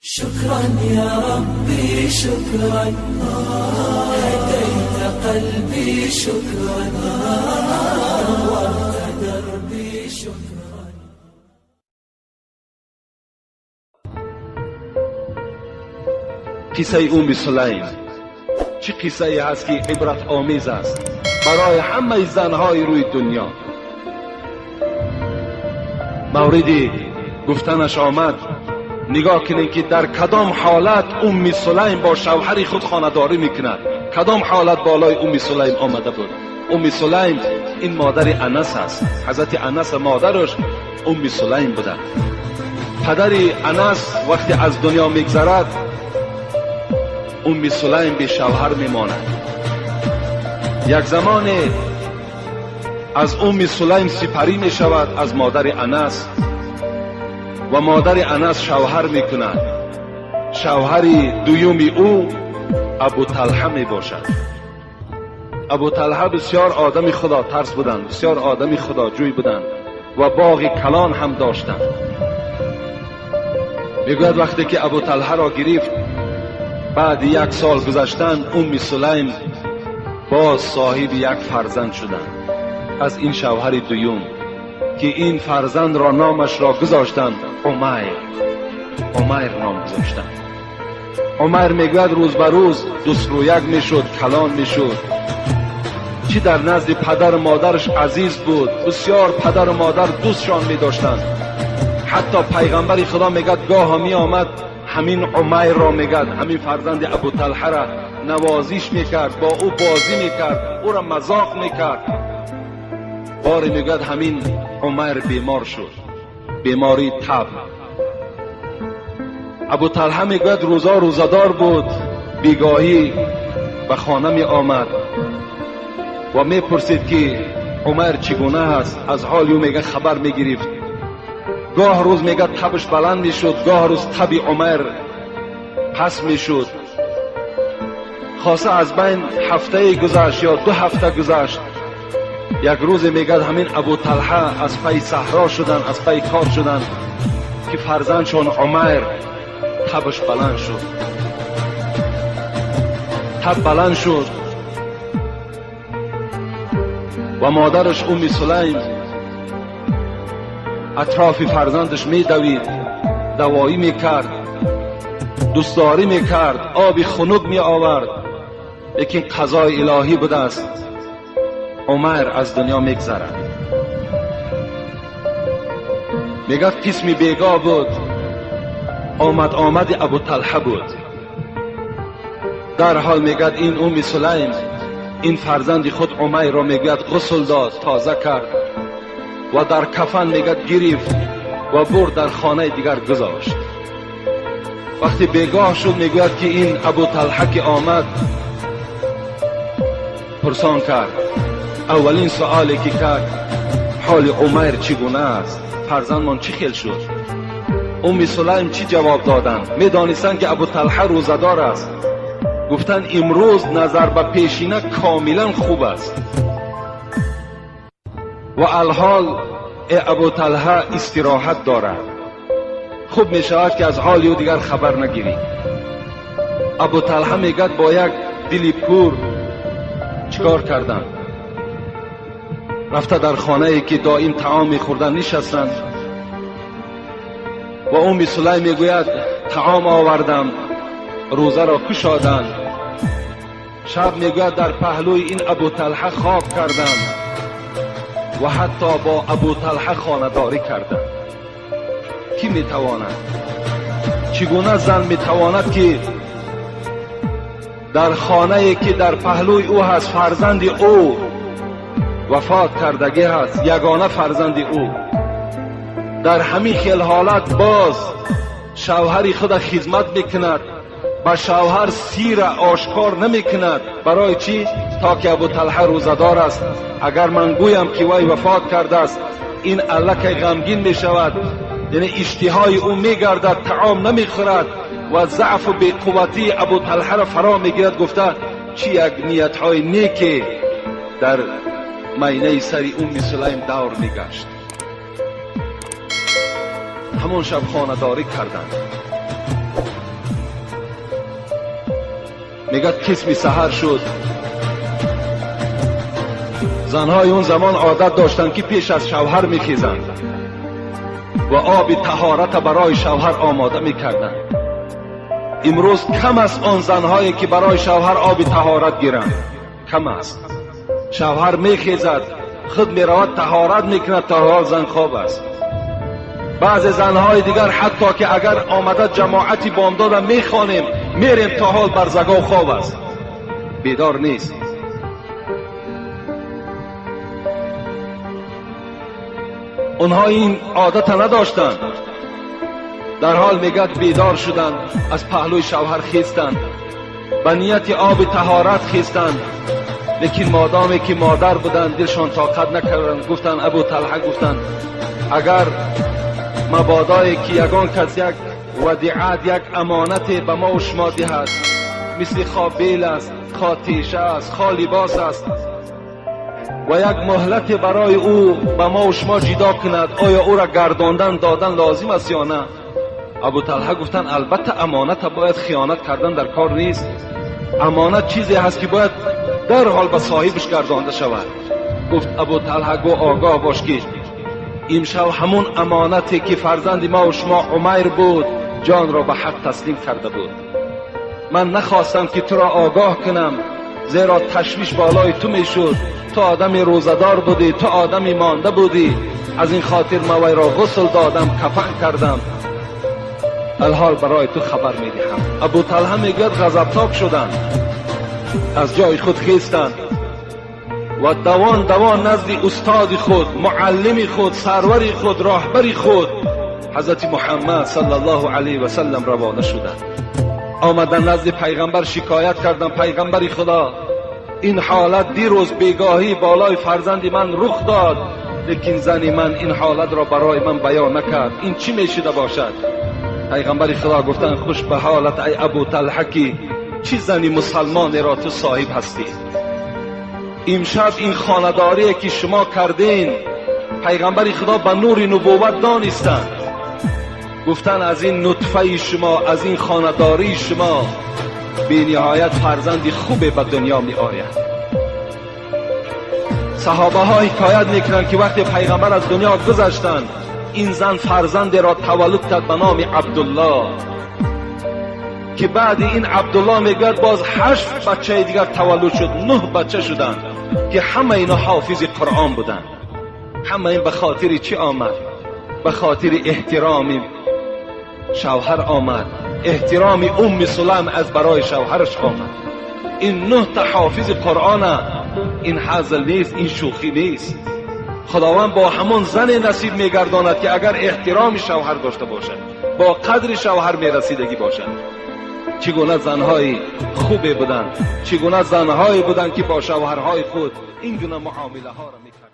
شكرا يا ربي شكرا، هديت قلبي شكرا، نورت دربي شكرا. قصه ام سلیم چه قصه ای هست که عبرت آمیز است برای همه زنهای روی دنیا. موردی گفتنش آمد، نگاه کنید که در کدام حالت ام سلیم با شوهر خود خانه‌داری میکند. کدام حالت بالای ام سلیم آمده بود. ام سلیم این مادر انس است. حضرت انس مادرش ام سلیم بوده. پدر انس وقتی از دنیا میگذرد، ام سلیم به شوهر میماند. یک زمان از ام سلیم سپری می شود از مادر انس و مادر انس شوهر می کند. شوهر دوم او ابو طلحه می باشد. ابو طلحه بسیار آدم خدا ترس بودند، بسیار آدم خدا جوی بودند و باغ کلان هم داشتند. میگوید وقتی که ابو طلحه را گرفت، بعد یک سال گذشتن ام سلیم باز صاحب یک فرزند شدند از این شوهر دوم که این فرزند را نامش را گذاشتند عمیر. عمیر نام گذاشتند. عمیر میگوید روز به روز دوست رو یک میشد، کلان میشد. چی در نزد پدر مادرش عزیز بود، بسیار پدر و مادر دوستشان میداشتند. حتی پیغمبر خدا میگد گاه می آمد همین عمیر را میگد، همین فرزند ابو طلحه را نوازش میکرد، با او بازی میکرد، او را مذاق میکرد. باری میگد همین عمیر بیمار شد، بیماری تب. ابو طلحه میگد روزا روزدار بود، بیگاهی به خانه می آمد و میپرسید که عمیر چگونه است، از حال او میگه خبر میگرفت. گاه روز میگه تبش بلند میشد، گاه روز تب عمیر پس میشد. خاصه از بین هفته گذشت یا 2 هفته گذشت، یک روز میگه همین ابو طلحه از پی صحرا شدن، از پی کار شدن که فرزندشون عمیر تبش بلند شد. تب بلند شد و مادرش ام سلیم اطراف فرزندش میدوید، دوایی میکرد، دوستداری میکرد، آب خنک می آورد. لیکن قضای الهی بوده است، عمیر از دنیا میگذرد. میگفت قسم بیگاه بود، آمد ابو طلحه بود. در حال میگد این ام سلیم این فرزند خود عمیر را میگد غسل داد، تازه کرد و در کفن میگد گرفت و برد در خانه دیگر گذاشت. وقتی بیگاه شد میگوید که این ابو طلحه که آمد پرسان کرد. اولین سوالی که کرد حال عمیر چگونه است، فرزندمان چی خیل شد؟ ام سلیم چی جواب دادند؟ میدانستند که ابو طلحه روزدار است. گفتند امروز نظر به پیشینه کاملا خوب است و الحال ابو طلحه استراحت دارد. خوب می شود که از حال او دیگر خبر نگیری. ابو طلحه میگد با یک دلی پر چیکار کردند؟ رفته در خانه ای که دائم طعام میخوردن نشستند و ام سلیم میگوید طعام آوردم، روزه را کشادند. شب میگوید در پهلوی این ابو طلحه خواب کردند و حتی با ابو طلحه خانه‌داری کردند. کی میتواند؟ چگونه زن میتواند که در خانه‌ای که در پهلوی او هست، فرزند او وفات کردگی هست، یگانه فرزند او، در همین خیل حالت باز شوهر خود خدمت میکند، با شوهر سیر آشکار نمیکند. برای چی؟ تا که ابو طلحه روزدار است. اگر من گویم که وی وفات کرده است، این الک غمگین میشود، یعنی اشتهای او میگردد، طعام نمیخورد و ضعف و بی‌قوتی ابو طلحه را فرا میگیرد. گفته چی یک نیتهای نیکی در مینه سری ام سلیم دور میگشت. همون شب خانه‌داری کردند. میگه قسم سحر شد. زنهای اون زمان عادت داشتند که پیش از شوهر میخیزند و آب طهارت برای شوهر آماده میکردند. امروز کم است آن زنهایی که برای شوهر آب طهارت گیرند، کم است. شوهر میخیزد، خود میرود طهارت میکند، تا حال زن خواب است. بعض زنهای دیگر حتی که اگر آمده جماعتی بامداد میخوانیم میریم، تا حال بر زگاه خواب است، بیدار نیست. اونها این عادت نداشتند، در حال میگد بیدار شدند، از پهلوی شوهر خیستند، به نیت آب طهارت خیستند. لیکن مادامی که مادر بودند دلشان طاقت نکردند. گفتند ابو طلحه گفتند اگر مبادایی که یگان کس یک ودیعت، یک امانت به ما و شما دهد، مثل خواه بیل است، خواه تیشه است، خواه لباس است، و یک مهلت برای او به ما و شما جدا کند، آیا او را گرداندن دادن لازم است یا نه؟ ابو طلحه گفتن البته امانت باید خیانت کردن در کار نیست. امانت چیزی هست که باید در حال به صاحبش گردانده شود. گفت ابو طلحه گو آگاه باش که امشب همون امانتی که فرزند ما و شما عمیر بود جان را به حق تسلیم کرده بود. من نخواستم که تو را آگاه کنم، زیرا تشویش بالای تو میشد. تو آدمی روزدار بودی، تو آدمی مانده بودی، از این خاطر من وی را غسل دادم، کفن کردم، الحال برای تو خبر میدهم. ابو طلحه میگوید غضبناک شدند، از جای خود خیستند و دوان دوان نزد استاد خود، معلم خود، سرور خود، راهبر خود حضرت محمد صلی الله علیه و سلم روانه شدند. آمدن نزد پیغمبر شکایت کردن پیغمبر خدا این حالت دیروز بیگاهی بالای فرزند من رخ داد، لیکن زن من این حالت را برای من بیان نکرد، این چی میشده باشد؟ پیغمبر خدا گفتن خوش به حالت ای ابو طلحه که چی زنی مسلمان را تو صاحب هستی. امشب این خانداری که شما کردین پیغمبر خدا به نور نبوت دانستند. گفتن از این نطفه شما، از این خانداری شما بی نهایت فرزند خوب به دنیا می آید. صحابه ها حکایت میکنند که وقتی پیغمبر از دنیا گذشتند این زن فرزند را تولد کرد به نام عبدالله، که بعد این عبدالله میگوید باز 8 بچه دیگر تولد شد، 9 بچه شدند که همه اینا حافظ قرآن بودند. همه این به خاطر چی آمد؟ به خاطر احترام شوهر آمد، احترام ام سلیم از برای شوهرش آمد. این 9 تا حافظ قرآن، این هزل نیست، این شوخی نیست. خداوند با همون زن نصیب میگرداند که اگر احترام شوهر داشته باشد، با قدر شوهر میرسیدگی باشد. چگونه زنهای خوبی بودند، چگونه زنهایی بودند که با شوهرهای خود این گونه معامله ها را میکردند.